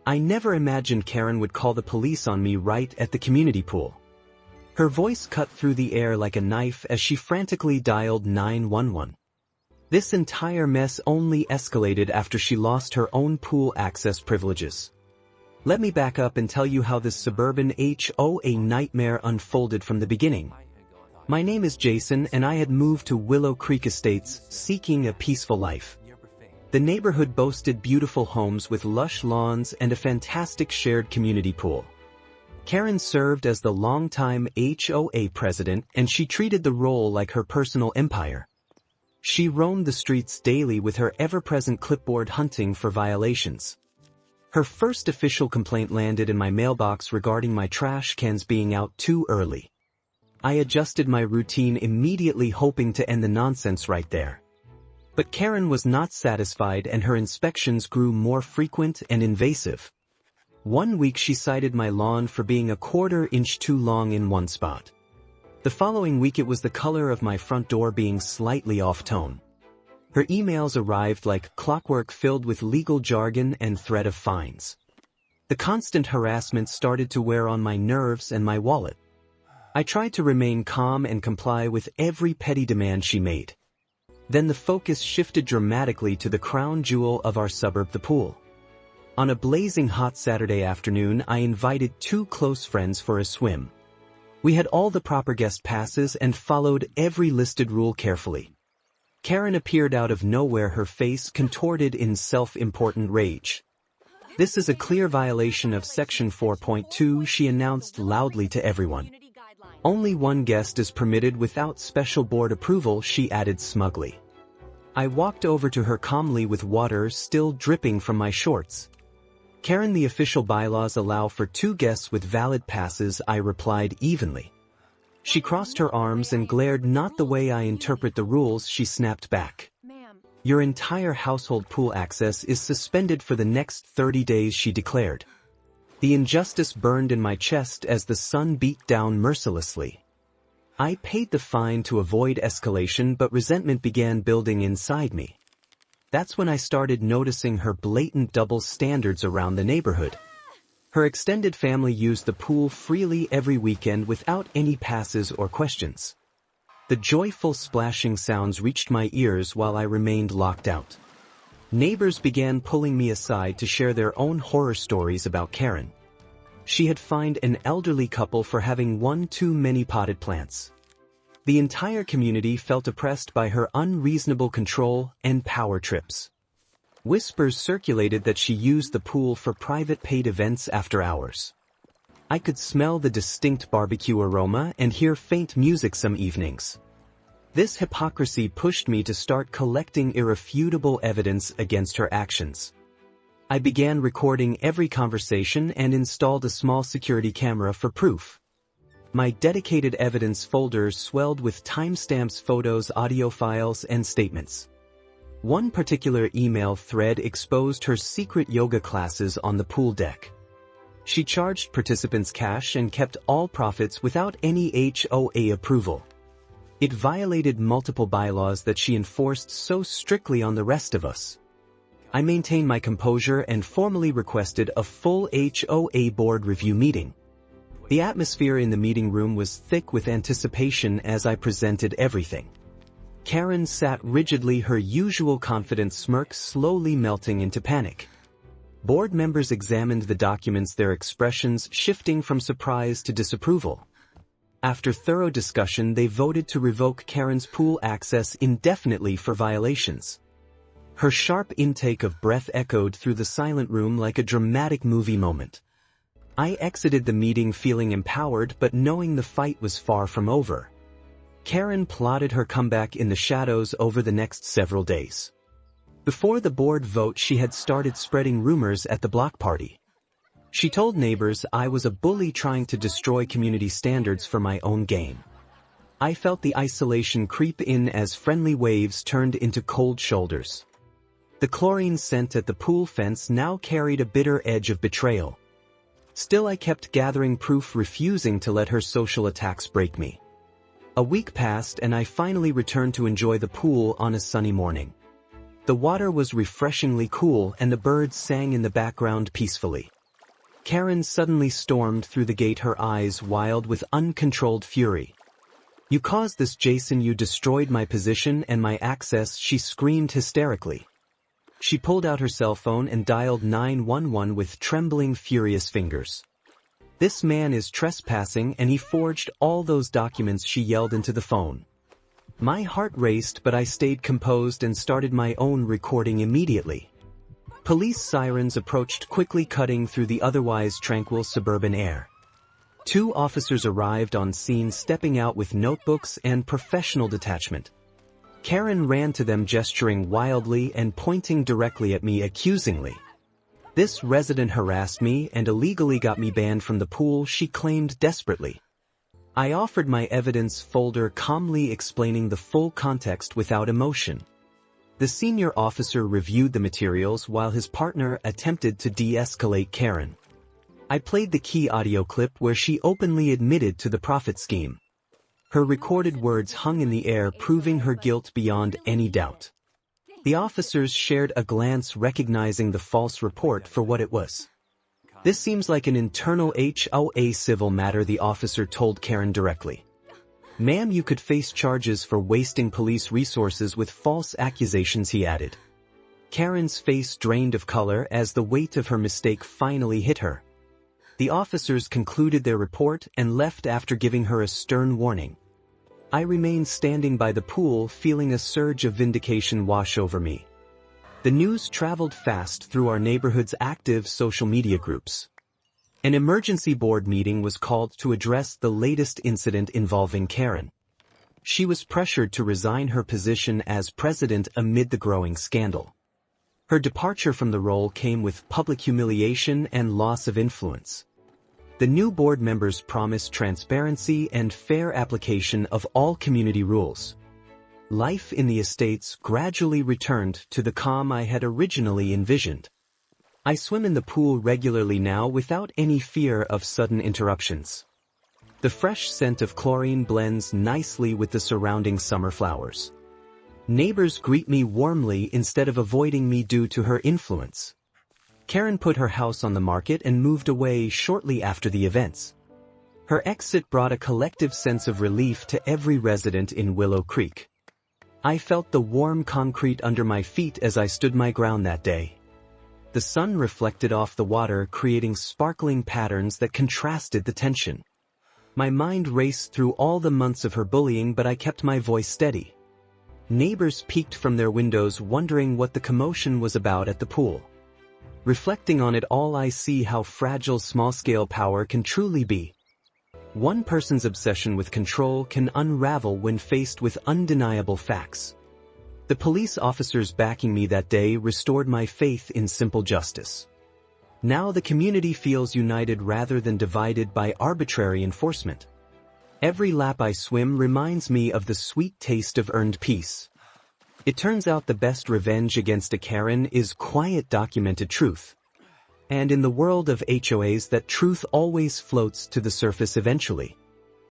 I never imagined Karen would call the police on me right at the community pool. Her voice cut through the air like a knife as she frantically dialed 911. This entire mess only escalated after she lost her own pool access privileges. Let me back up and tell you how this suburban HOA nightmare unfolded from the beginning. My name is Jason and I had moved to Willow Creek Estates seeking a peaceful life. The neighborhood boasted beautiful homes with lush lawns and a fantastic shared community pool. Karen served as the longtime HOA president and she treated the role like her personal empire. She roamed the streets daily with her ever-present clipboard hunting for violations. Her first official complaint landed in my mailbox regarding my trash cans being out too early. I adjusted my routine immediately, hoping to end the nonsense right there. But Karen was not satisfied and her inspections grew more frequent and invasive. One week she cited my lawn for being a quarter-inch too long in one spot. The following week it was the color of my front door being slightly off-tone. Her emails arrived like clockwork, filled with legal jargon and threat of fines. The constant harassment started to wear on my nerves and my wallet. I tried to remain calm and comply with every petty demand she made. Then the focus shifted dramatically to the crown jewel of our suburb, the pool. On a blazing hot Saturday afternoon, I invited two close friends for a swim. We had all the proper guest passes and followed every listed rule carefully. Karen appeared out of nowhere, her face contorted in self-important rage. "This is a clear violation of Section 4.2, she announced loudly to everyone. "Only one guest is permitted without special board approval," she added smugly. I walked over to her calmly with water still dripping from my shorts. "Karen, the official bylaws allow for 2 guests with valid passes," I replied evenly. She crossed her arms and glared. "Not the way I interpret the rules," she snapped back. "Your entire household pool access is suspended for the next 30 days, she declared. The injustice burned in my chest as the sun beat down mercilessly. I paid the fine to avoid escalation, but resentment began building inside me. That's when I started noticing her blatant double standards around the neighborhood. Her extended family used the pool freely every weekend without any passes or questions. The joyful splashing sounds reached my ears while I remained locked out. Neighbors began pulling me aside to share their own horror stories about Karen. She had fined an elderly couple for having one too many potted plants. The entire community felt oppressed by her unreasonable control and power trips. Whispers circulated that she used the pool for private paid events after hours. I could smell the distinct barbecue aroma and hear faint music some evenings. This hypocrisy pushed me to start collecting irrefutable evidence against her actions. I began recording every conversation and installed a small security camera for proof. My dedicated evidence folders swelled with timestamps, photos, audio files, and statements. One particular email thread exposed her secret yoga classes on the pool deck. She charged participants cash and kept all profits without any HOA approval. It violated multiple bylaws that she enforced so strictly on the rest of us. I maintained my composure and formally requested a full HOA board review meeting. The atmosphere in the meeting room was thick with anticipation as I presented everything. Karen sat rigidly, her usual confident smirk slowly melting into panic. Board members examined the documents, their expressions shifting from surprise to disapproval. After thorough discussion, they voted to revoke Karen's pool access indefinitely for violations. Her sharp intake of breath echoed through the silent room like a dramatic movie moment. I exited the meeting feeling empowered but knowing the fight was far from over. Karen plotted her comeback in the shadows over the next several days. Before the board vote, she had started spreading rumors at the block party. She told neighbors I was a bully trying to destroy community standards for my own gain. I felt the isolation creep in as friendly waves turned into cold shoulders. The chlorine scent at the pool fence now carried a bitter edge of betrayal. Still, I kept gathering proof, refusing to let her social attacks break me. A week passed and I finally returned to enjoy the pool on a sunny morning. The water was refreshingly cool and the birds sang in the background peacefully. Karen suddenly stormed through the gate, her eyes wild with uncontrolled fury. "You caused this, Jason. You destroyed my position and my access," she screamed hysterically. She pulled out her cell phone and dialed 911 with trembling, furious fingers. "This man is trespassing and he forged all those documents," she yelled into the phone. My heart raced, but I stayed composed and started my own recording immediately. Police sirens approached quickly, cutting through the otherwise tranquil suburban air. 2 officers arrived on scene, stepping out with notebooks and professional detachment. Karen ran to them, gesturing wildly and pointing directly at me accusingly. "This resident harassed me and illegally got me banned from the pool," she claimed desperately. I offered my evidence folder, calmly explaining the full context without emotion. The senior officer reviewed the materials while his partner attempted to de-escalate Karen. I played the key audio clip where she openly admitted to the profit scheme. Her recorded words hung in the air, proving her guilt beyond any doubt. The officers shared a glance, recognizing the false report for what it was. "This seems like an internal HOA civil matter," the officer told Karen directly. "Ma'am, you could face charges for wasting police resources with false accusations," he added. Karen's face drained of color as the weight of her mistake finally hit her. The officers concluded their report and left after giving her a stern warning. I remained standing by the pool, feeling a surge of vindication wash over me. The news traveled fast through our neighborhood's active social media groups. An emergency board meeting was called to address the latest incident involving Karen. She was pressured to resign her position as president amid the growing scandal. Her departure from the role came with public humiliation and loss of influence. The new board members promised transparency and fair application of all community rules. Life in the estates gradually returned to the calm I had originally envisioned. I swim in the pool regularly now without any fear of sudden interruptions. The fresh scent of chlorine blends nicely with the surrounding summer flowers. Neighbors greet me warmly instead of avoiding me due to her influence. Karen put her house on the market and moved away shortly after the events. Her exit brought a collective sense of relief to every resident in Willow Creek. I felt the warm concrete under my feet as I stood my ground that day. The sun reflected off the water, creating sparkling patterns that contrasted the tension. My mind raced through all the months of her bullying, but I kept my voice steady. Neighbors peeked from their windows, wondering what the commotion was about at the pool. Reflecting on it all, I see how fragile small-scale power can truly be. One person's obsession with control can unravel when faced with undeniable facts. The police officers backing me that day restored my faith in simple justice. Now the community feels united rather than divided by arbitrary enforcement. Every lap I swim reminds me of the sweet taste of earned peace. It turns out the best revenge against a Karen is quiet, documented truth. And in the world of HOAs, that truth always floats to the surface eventually.